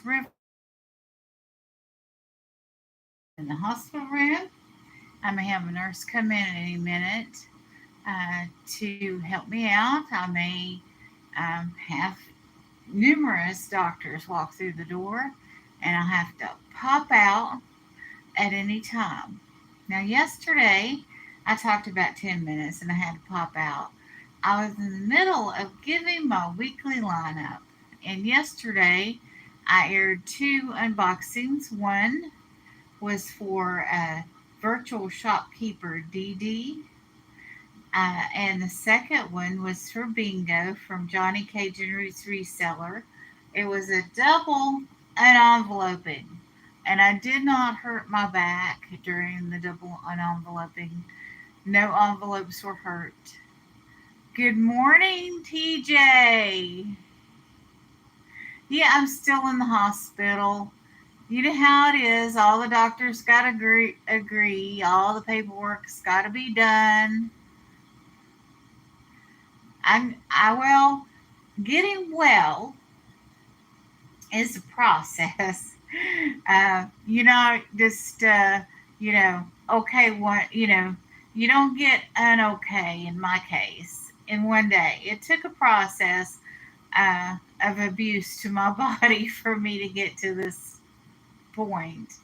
River in the hospital room. I may have a nurse come in at any minute to help me out. I may have numerous doctors walk through the door, and I'll have to pop out at any time. Now, yesterday, I talked about 10 minutes and I had to pop out. I was in the middle of giving my weekly lineup, and yesterday I aired two unboxings. One was for virtual shopkeeper Dee, and the second one was for Bingo from Johnny Cajun Roots Reseller. It was a double enveloping, and I did not hurt my back during the double enveloping. No envelopes were hurt. Good morning, TJ. Yeah, I'm still in the hospital. You know how it is. All the doctors got to agree. All the paperwork's got to be done. Well, getting well is a process. Just okay. You don't get an okay in my case in one day. It took a process of abuse to my body for me to get to this point.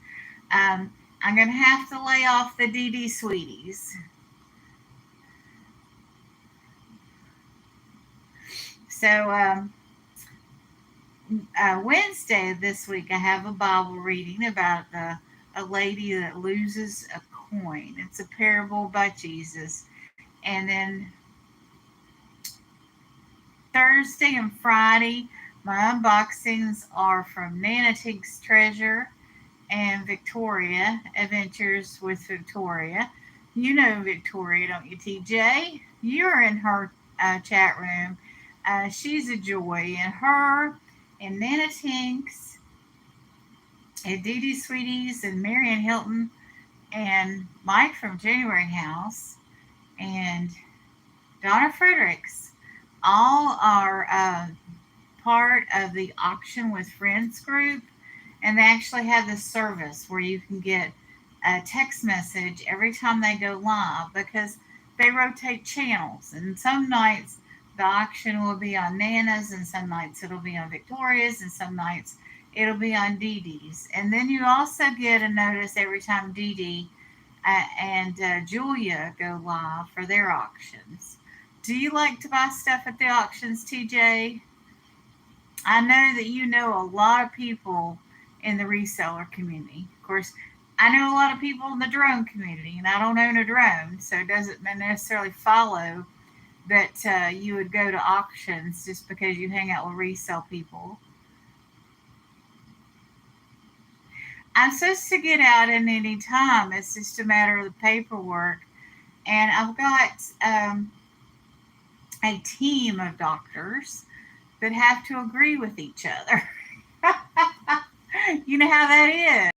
Um, I'm gonna have to lay off the DD sweeties. So Wednesday of this week, I have a Bible reading about a lady that loses a coin. It's a parable by Jesus. And then Thursday and Friday, my unboxings are from Nana Tink's Treasure and Victoria Adventures with Victoria. You know Victoria, don't you, TJ? You're in her chat room. She's a joy, and her and Nana Tinks and Dee Dee Sweeties and Marion Hilton and Mike from January House and Donna Fredericks all are part of the Auction with Friends group, and they actually have this service where you can get a text message every time they go live because they rotate channels, and some nights the auction will be on Nana's, and some nights it'll be on Victoria's, and some nights it'll be on Dee Dee's. And then you also get a notice every time Dee Dee and Julia go live for their auctions. Do you like to buy stuff at the auctions, TJ? I know that you know a lot of people in the reseller community. Of course, I know a lot of people in the drone community, and I don't own a drone, so it doesn't necessarily follow that you would go to auctions just because you hang out with resale people. I'm supposed to get out at any time. It's just a matter of the paperwork. And I've got a team of doctors that have to agree with each other. You know how that is.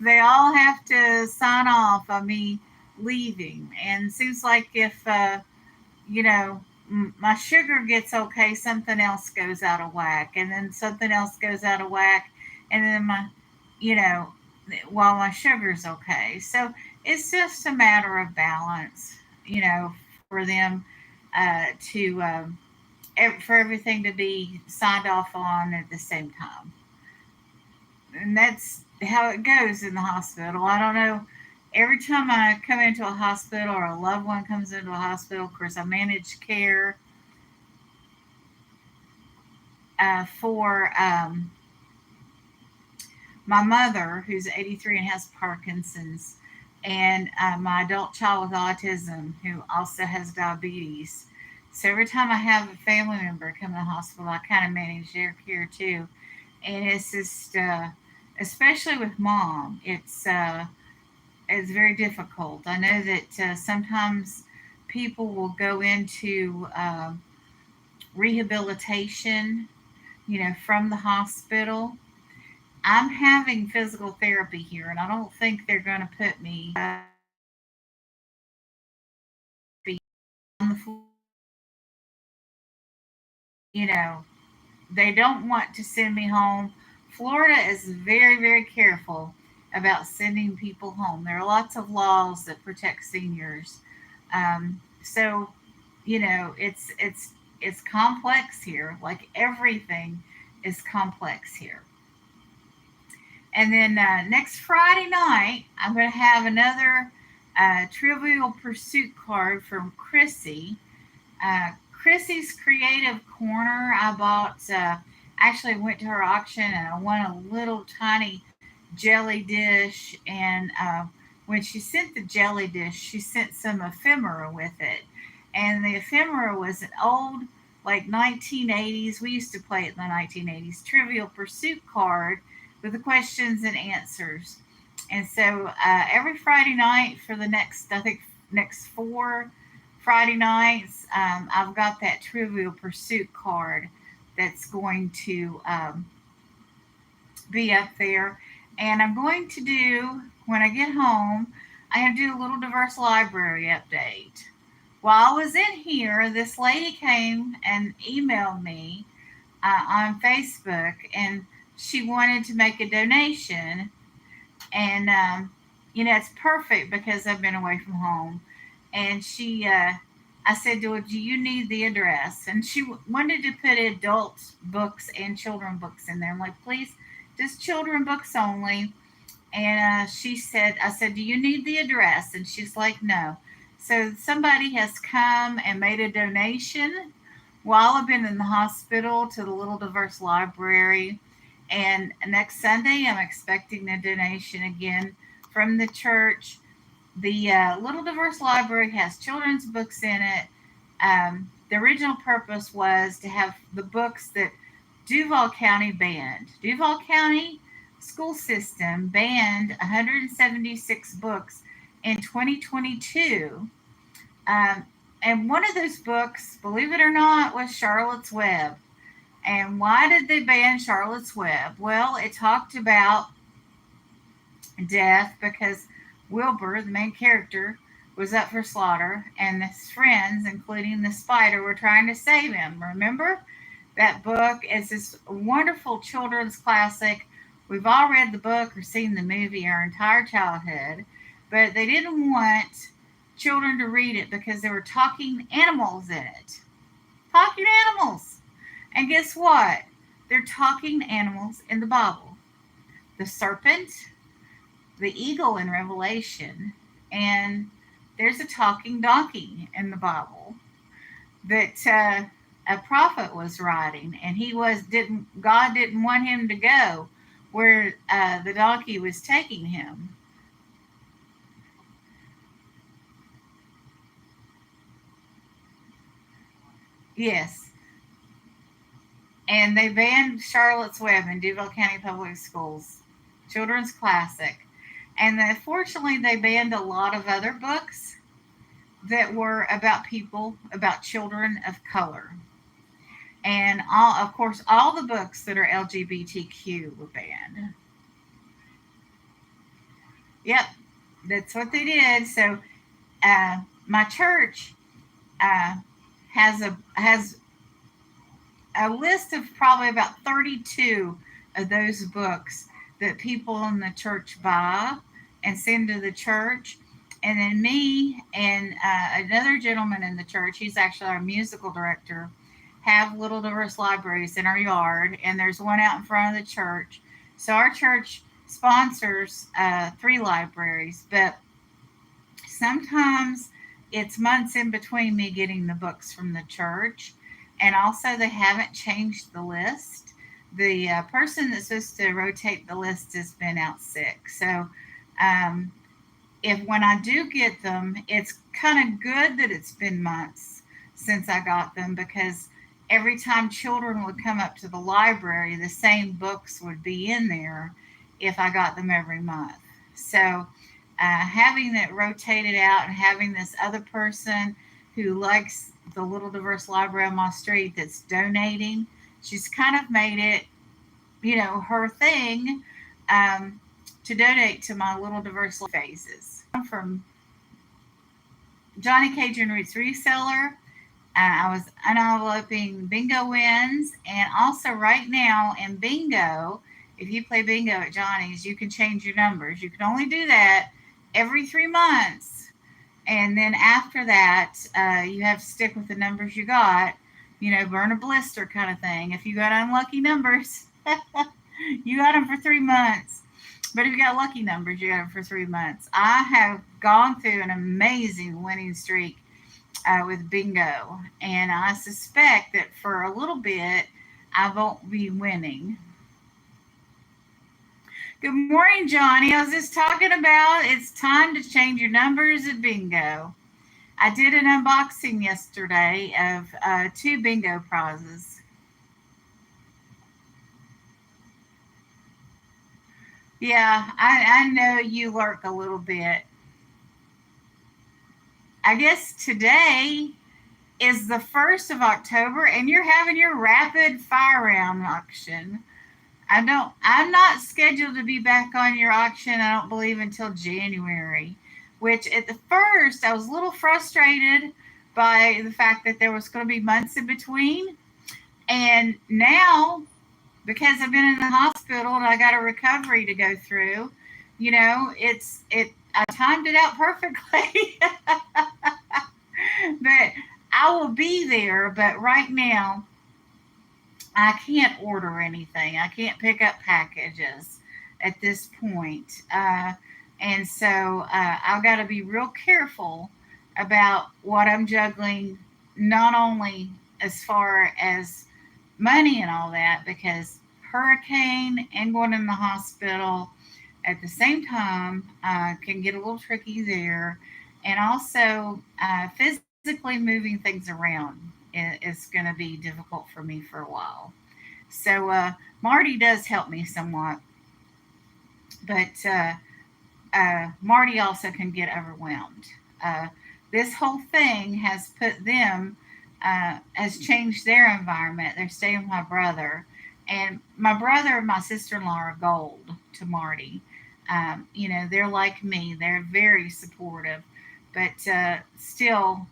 They all have to sign off on me leaving. And it seems like if, my sugar gets okay, something else goes out of whack. And then something else goes out of whack. And then you know, while my sugar's okay. So it's just a matter of balance, for them for everything to be signed off on at the same time. And that's how it goes in the hospital. I don't know. Every time I come into a hospital or a loved one comes into a hospital, of course, I manage care for my mother, who's 83 and has Parkinson's, and my adult child with autism, who also has diabetes. So every time I have a family member come to the hospital, I kind of manage their care too. And it's just, especially with mom, it's very difficult. I know that sometimes people will go into rehabilitation, from the hospital. I'm having physical therapy here, and I don't think they're going to put me on the floor. You know, they don't want to send me home Florida is very, very careful about sending people home. There are lots of laws that protect seniors. So, it's complex here. Like everything is complex here. And then next Friday night, I'm going to have another Trivial Pursuit card from Chrissy. Chrissy's Creative Corner. I bought, actually went to her auction and I won a little tiny jelly dish. And when she sent the jelly dish, she sent some ephemera with it. And the ephemera was an old, like 1980s, we used to play it in the 1980s, Trivial Pursuit card with the questions and answers. And so every Friday night for the next, I think, next 4 Friday nights, I've got that Trivial Pursuit card that's going to be up there. And I'm going to do, when I get home, I'm going to do a little diverse library update. While I was in here, this lady came and emailed me on Facebook, and she wanted to make a donation. And, it's perfect because I've been away from home. And I said to her, "Do you need the address?" And she wanted to put adult books and children books in there. I'm like, "Please, just children books only." And I said, "Do you need the address?" And she's like, "No." So somebody has come and made a donation while I've been in the hospital to the Little Diverse Library. And next Sunday, I'm expecting a donation again from the church. The Little Diverse Library has children's books in it. The original purpose was to have the books that Duval County banned. Duval County school system banned 176 books in 2022. And one of those books, believe it or not, was Charlotte's Web. And why did they ban Charlotte's Web? Well, it talked about death because Wilbur, the main character, was up for slaughter, and his friends, including the spider, were trying to save him. Remember? That book is this wonderful children's classic. We've all read the book or seen the movie our entire childhood, but they didn't want children to read it because there were talking animals in it. Talking animals! And guess what? They're talking animals in the Bible. The serpent, the eagle in Revelation, and there's a talking donkey in the Bible that a prophet was riding, and God didn't want him to go where the donkey was taking him. Yes, and they banned Charlotte's Web in Duval County Public Schools, children's classic. And fortunately, they banned a lot of other books that were about people, about children of color. And of course, all the books that are LGBTQ were banned. Yep, that's what they did. So my church uh, has a list of probably about 32 of those books that people in the church buy and send to the church. And then me and another gentleman in the church, he's actually our musical director, have Little Diverse Libraries in our yard, and there's one out in front of the church. So our church sponsors 3 libraries, but sometimes it's months in between me getting the books from the church. And also, they haven't changed the list. The person that's supposed to rotate the list has been out sick. So, um, if when I do get them, it's kind of good that it's been months since I got them because every time children would come up to the library, the same books would be in there if I got them every month. So, having it rotated out and having this other person who likes the Little Diverse Library on my street that's donating, she's kind of made it, her thing to donate to my Little Diverse phases. From Johnny Cajun Roots Reseller, I was unenveloping bingo wins, and also right now in bingo, if you play bingo at Johnny's, you can change your numbers. You can only do that every 3 months. And then after that, you have to stick with the numbers you got, burn a blister kind of thing. If you got unlucky numbers, you got them for 3 months. But if you got lucky numbers, you got them for 3 months. I have gone through an amazing winning streak with bingo, and I suspect that for a little bit, I won't be winning. Good morning, Johnny. I was just talking about it's time to change your numbers at bingo. I did an unboxing yesterday of two bingo prizes. Yeah, I know you lurk a little bit. I guess today is the 1st of October and you're having your rapid fire round auction. I'm not scheduled to be back on your auction, I don't believe, until January, which at the first I was a little frustrated by the fact that there was going to be months in between. And now, because I've been in the hospital and I got a recovery to go through, I timed it out perfectly. But I will be there, but right now I can't order anything. I can't pick up packages at this point. And so I've got to be real careful about what I'm juggling, not only as far as money and all that, because hurricane and going in the hospital at the same time can get a little tricky there. And also, physically moving things around is going to be difficult for me for a while. So Marty does help me somewhat, but Marty also can get overwhelmed. Uh, this whole thing has put them, has changed their environment. They're staying with my brother, and my brother and my sister-in-law are gold to Marty. They're like me. They're very supportive, but still,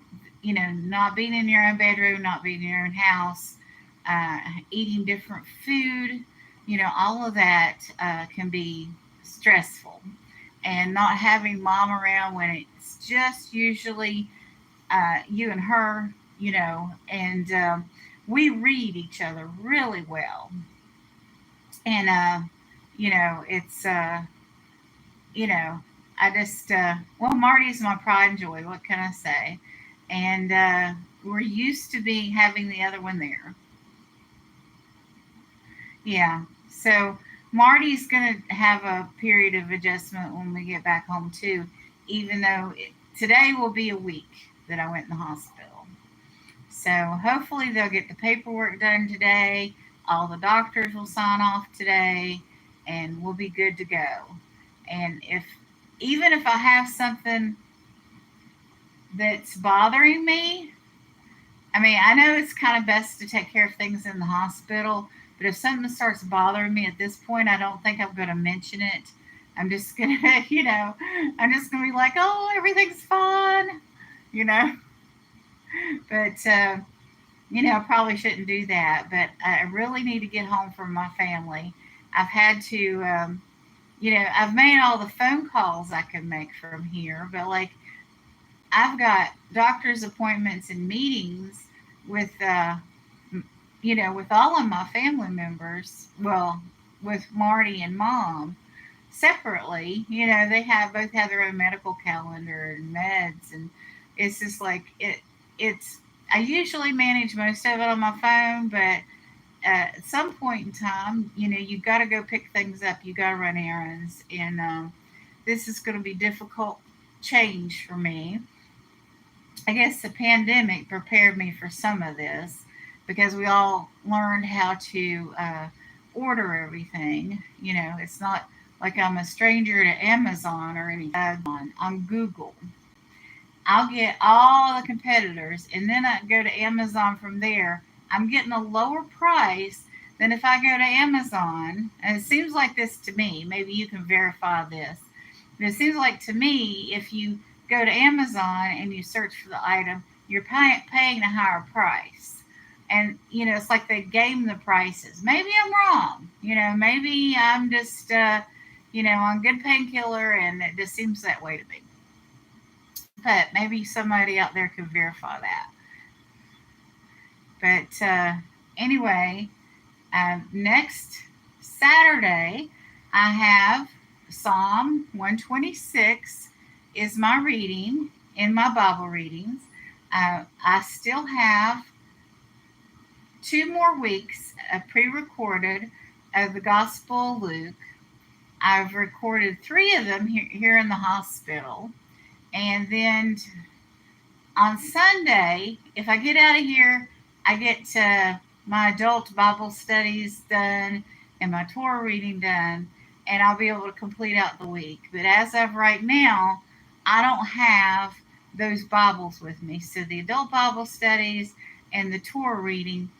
not being in your own bedroom, not being in your own house, eating different food, all of that can be stressful. And not having mom around when it's just usually you and her, and we read each other really well. And, it's, you know, I just, well, Marty's my pride and joy. What can I say? And we're used to being having the other one there. Yeah. So Marty's going to have a period of adjustment when we get back home too, even though today will be a week that I went in the hospital. So hopefully they'll get the paperwork done today. All the doctors will sign off today, and we'll be good to go. And if even if I have something that's bothering me, I mean, I know it's kind of best to take care of things in the hospital, but if something starts bothering me at this point, I don't think I'm going to mention it. I'm just going to, I'm just going to be like, oh, everything's fine, you know. But, I probably shouldn't do that. But I really need to get home from my family. I've had to, I've made all the phone calls I can make from here, but like I've got doctor's appointments and meetings with, with all of my family members. Well, with Marty and Mom separately. They both have their own medical calendar and meds, and it's just like it. It's I usually manage most of it on my phone, but at some point in time, you got to go pick things up. You got to run errands, and this is going to be difficult change for me. I guess the pandemic prepared me for some of this because we all learned how to order everything. It's not like I'm a stranger to Amazon or anything. On Google, I'll get all the competitors, and then I go to Amazon from there. I'm getting a lower price than if I go to Amazon. And it seems like this to me. Maybe you can verify this. But it seems like to me, if you go to Amazon and you search for the item, you're paying a higher price. And it's like they game the prices. Maybe I'm wrong. Maybe I'm just on good painkiller, and it just seems that way to me. But maybe somebody out there could verify that. But anyway, next Saturday, I have Psalm 126 is my reading in my Bible readings. I still have 2 more weeks pre-recorded of the Gospel of Luke. I've recorded 3 of them here in the hospital. And then on Sunday, if I get out of here, I get my adult Bible studies done and my Torah reading done, and I'll be able to complete out the week. But as of right now, I don't have those Bibles with me. So the adult Bible studies and the Torah reading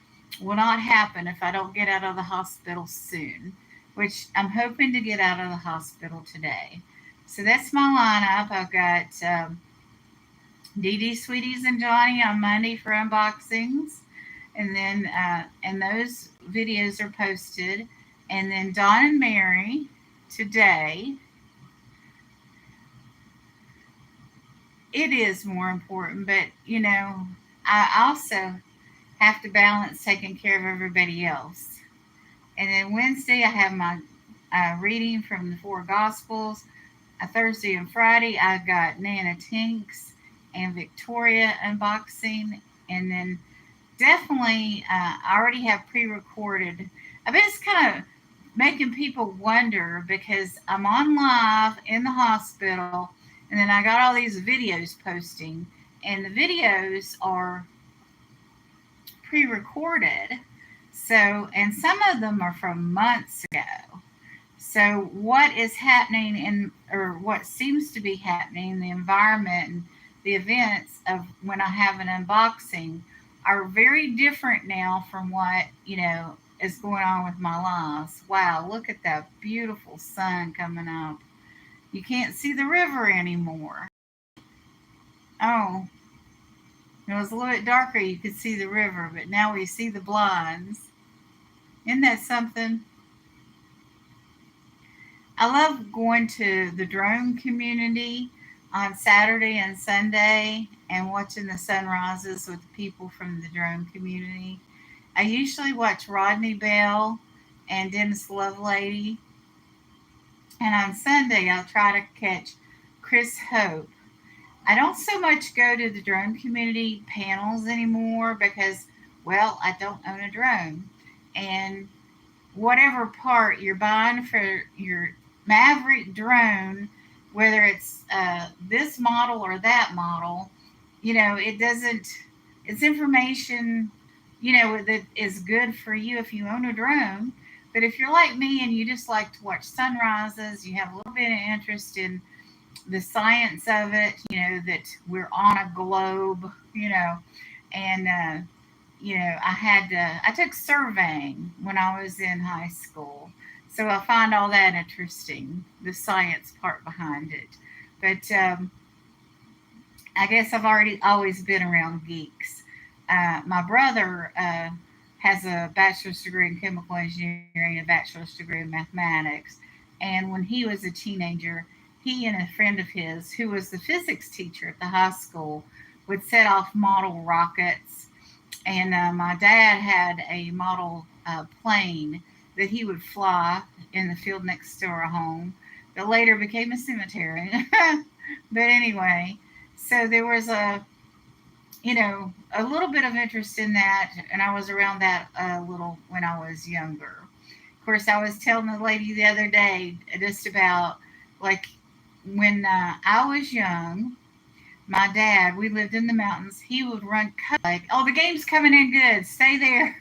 will not happen if I don't get out of the hospital soon, which I'm hoping to get out of the hospital today. So that's my lineup. I've got Dee Dee, Sweeties, and Johnny on Monday for unboxings. And then, and those videos are posted. And then Don and Mary today. It is more important, but I also have to balance taking care of everybody else. And then Wednesday, I have my reading from the 4 Gospels. Thursday and Friday, I've got Nana Tinks and Victoria unboxing. And then definitely, I already have pre-recorded. I've been just kind of making people wonder because I'm on live in the hospital, and then I got all these videos posting, and the videos are pre-recorded. So, and some of them are from months ago. So what is happening or what seems to be happening, the environment and the events of when I have an unboxing are very different now from what, is going on with my lives. Wow, look at that beautiful sun coming up. You can't see the river anymore. Oh, it was a little bit darker, you could see the river, but now we see the blinds. Isn't that something? I love going to the drone community on Saturday and Sunday and watching the sunrises with people from the drone community. I usually watch Rodney Bell and Dennis Lovelady. And on Sunday, I'll try to catch Chris Hope. I don't so much go to the drone community panels anymore because, well, I don't own a drone. And whatever part you're buying for your Maverick drone, whether it's this model or that model, it doesn't, it's information, that is good for you if you own a drone. But if you're like me and you just like to watch sunrises, you have a little bit of interest in the science of it, that we're on a globe, and I took surveying when I was in high school. So I find all that interesting, the science part behind it. But I guess I've always been around geeks. My brother has a bachelor's degree in chemical engineering, a bachelor's degree in mathematics. And when he was a teenager, he and a friend of his, who was the physics teacher at the high school, would set off model rockets. And my dad had a model plane that he would fly in the field next to our home that later became a cemetery. But anyway, so there was a little bit of interest in that, and I was around that a little when I was younger. Of course, I was telling the lady the other day just about like when I was young, my dad, we lived in the mountains, he would run like, oh, the game's coming in good, stay there.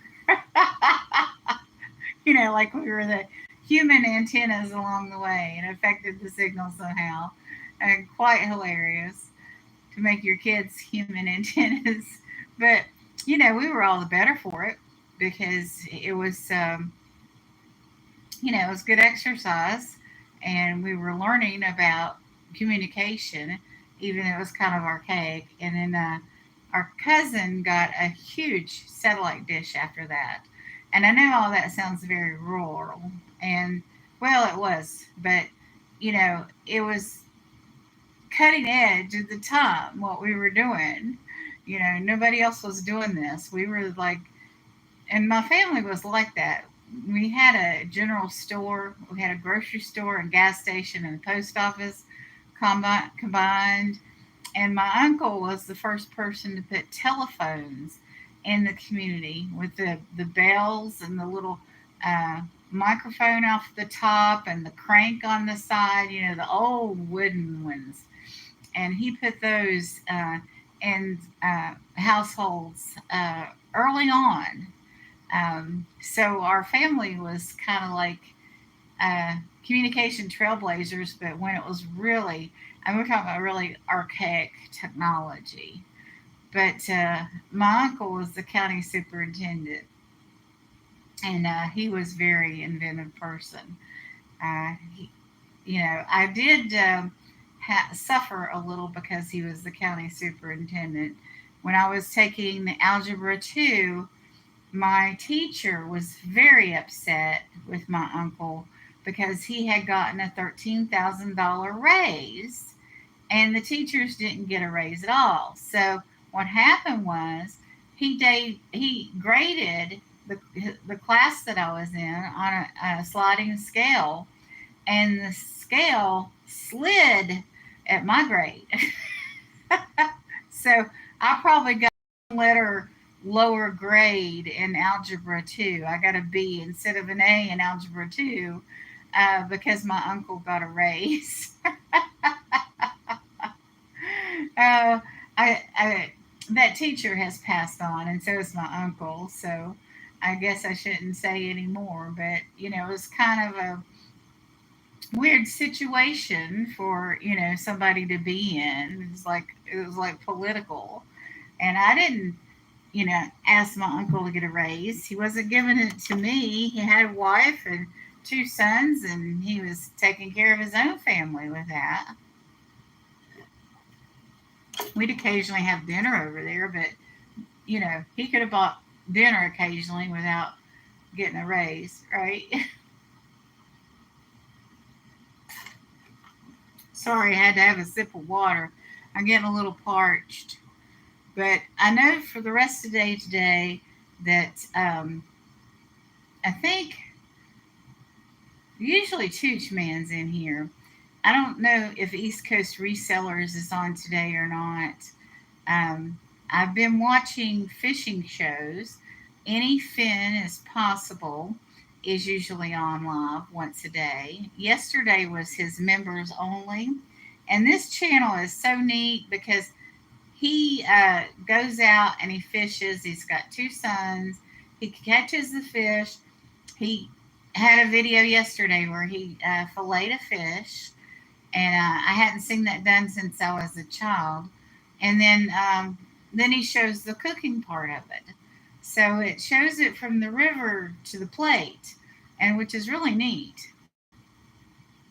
Like we were the human antennas along the way and affected the signal somehow. And quite hilarious to make your kids human antennas. But, we were all the better for it because it was, it was good exercise and we were learning about communication, even though it was kind of archaic. And then our cousin got a huge satellite dish after that. And I know all that sounds very rural, and well, it was, but it was cutting edge at the time what we were doing. Nobody else was doing this. We were like, and my family was like that. We had a general store, we had a grocery store, and gas station, and a post office combined. And my uncle was the first person to put telephones in the community with the bells and the little microphone off the top and the crank on the side, the old wooden ones. And he put those in households early on. So our family was kind of like communication trailblazers, but when it was really, and we're talking about really archaic technology. But my uncle was the county superintendent, and he was very inventive person. I did suffer a little because he was the county superintendent. When I was taking Algebra 2, my teacher was very upset with my uncle because he had gotten a $13,000 raise and the teachers didn't get a raise at all. So what happened was he graded the class that I was in on a sliding scale, and the scale slid at my grade. So I probably got a letter lower grade in Algebra 2. I got a B instead of an A in Algebra 2 because my uncle got a raise. I that teacher has passed on, and so is my uncle. So I guess I shouldn't say any more. But it was kind of a weird situation for somebody to be in. It was like political, and I didn't ask my uncle to get a raise. He wasn't giving it to me. He had a wife and two sons, and he was taking care of his own family with that. We'd occasionally have dinner over there, but he could have bought dinner occasionally without getting a raise, right? Sorry, I had to have a sip of water. I'm getting a little parched. But I know for the rest of the day today that I think usually Tooch Man's in here. I don't know if East Coast Resellers is on today or not. I've been watching fishing shows. Any Fin is Possible is usually on live once a day. Yesterday was his members only. And this channel is so neat because he goes out and he fishes. He's got two sons. He catches the fish. He had a video yesterday where he filleted a fish, and I hadn't seen that done since I was a child. And then he shows the cooking part of it. So it shows it from the river to the plate, and which is really neat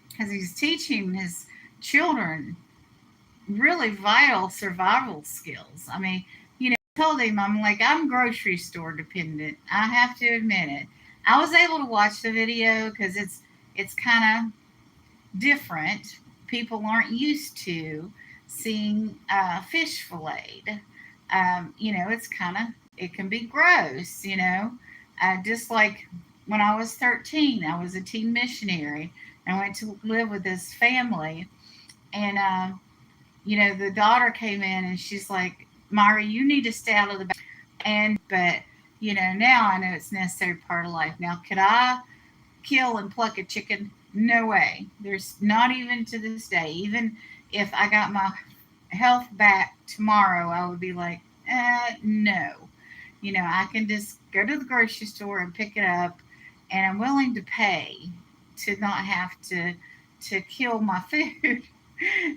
because he's teaching his children really vital survival skills. I mean, I told him, I'm like, I'm grocery store dependent. I have to admit it. I was able to watch the video because it's kind of different. People aren't used to seeing fish filleted. It's kind of it can be gross. Just like when I was 13, I was a teen missionary and I went to live with this family, and the daughter came in and she's like, Mari, you need to stay out of the back. And, but, now I know it's a necessary part of life. Now, could I kill and pluck a chicken? No way. There's not even to this day. Even if I got my health back tomorrow, I would be like, no. I can just go to the grocery store and pick it up, and I'm willing to pay to not have to kill my food.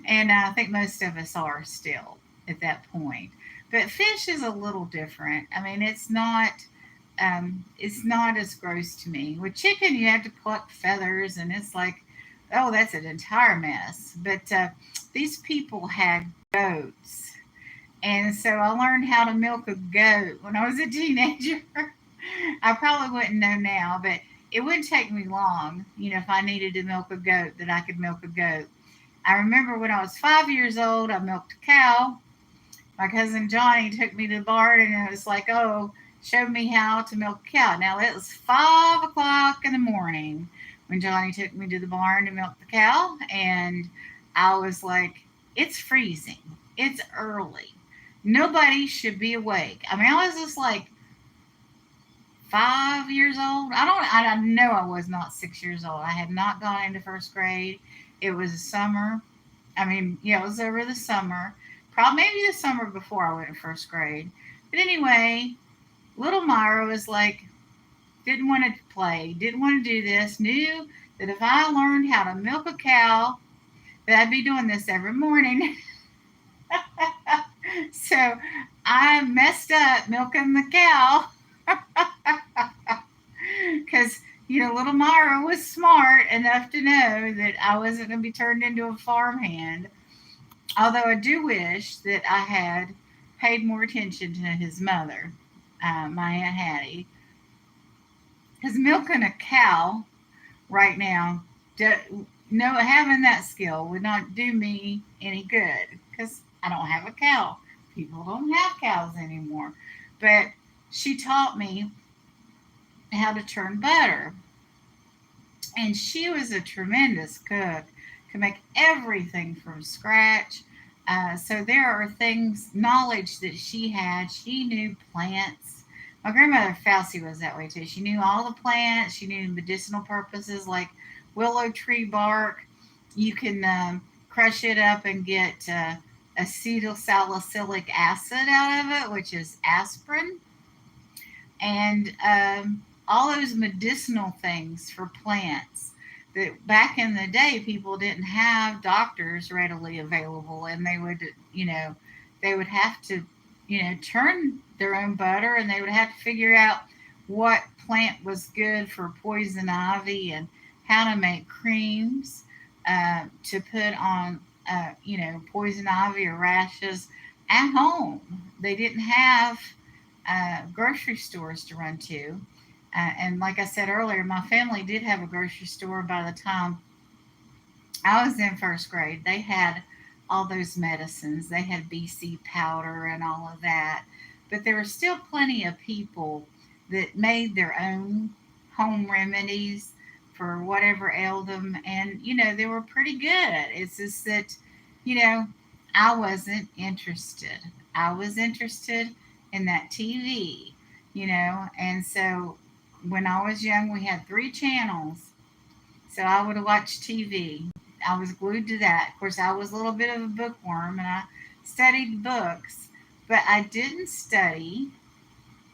And I think most of us are still at that point. But fish is a little different. I mean, it's not as gross to me. With chicken, you have to pluck feathers, and it's like, oh, that's an entire mess. But these people had goats, And so I learned how to milk a goat when I was a teenager. I probably wouldn't know now, but it wouldn't take me long, if I needed to milk a goat, that I could milk a goat. I remember when I was 5 years old, I milked a cow. My cousin Johnny took me to the barn and it was like, oh, showed me how to milk a cow. Now it was 5 o'clock in the morning when Johnny took me to the barn to milk the cow, and I was like, it's freezing. It's early. Nobody should be awake. I mean, I was just like 5 years old. I know I was not 6 years old. I had not gone into first grade. It was a summer. I mean, yeah, it was over the summer. Probably maybe the summer before I went in first grade. But anyway, little Myra was like, didn't want to play, didn't want to do this, knew that if I learned how to milk a cow, that I'd be doing this every morning. So I messed up milking the cow because little Myra was smart enough to know that I wasn't going to be turned into a farmhand. Although I do wish that I had paid more attention to his mother, my Aunt Hattie, because milking a cow right now, no, having that skill would not do me any good because I don't have a cow. People don't have cows anymore. But she taught me how to churn butter. And she was a tremendous cook, could make everything from scratch. So there are things, knowledge that she had. She knew plants. My grandmother Fauci was that way too. She knew all the plants. She knew medicinal purposes like willow tree bark. You can crush it up and get acetyl salicylic acid out of it, which is aspirin, and all those medicinal things for plants that back in the day people didn't have doctors readily available, and they would have to churn their own butter, and they would have to figure out what plant was good for poison ivy and how to make creams to put on poison ivy or rashes at home. They didn't have grocery stores to run to. And like I said earlier, my family did have a grocery store by the time I was in first grade. They had all those medicines. They had BC powder and all of that. But there were still plenty of people that made their own home remedies for whatever ailed them. And, they were pretty good. It's just that, you know, I wasn't interested. I was interested in that TV, and so when I was young, we had 3 channels. So I would watch TV. I was glued to that. Of course, I was a little bit of a bookworm and I studied books, but I didn't study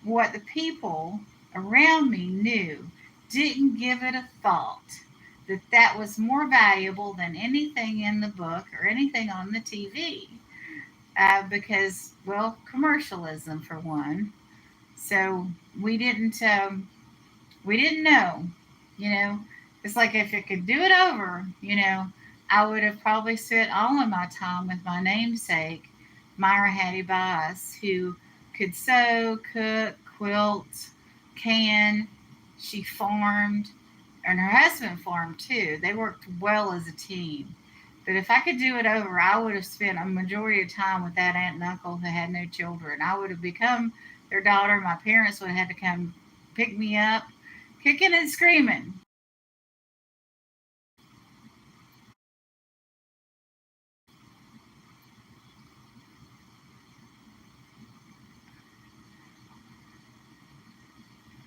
what the people around me knew, didn't give it a thought that that was more valuable than anything in the book or anything on the TV. Because, well, commercialism for one. So we didn't we didn't know, you know. It's like if it could do it over, I would have probably spent all of my time with my namesake, Myra Hattie Bias, who could sew, cook, quilt, can. She farmed, and her husband farmed too. They worked well as a team. But if I could do it over, I would have spent a majority of time with that aunt and uncle who had no children. I would have become their daughter. My parents would have had to come pick me up, kicking and screaming,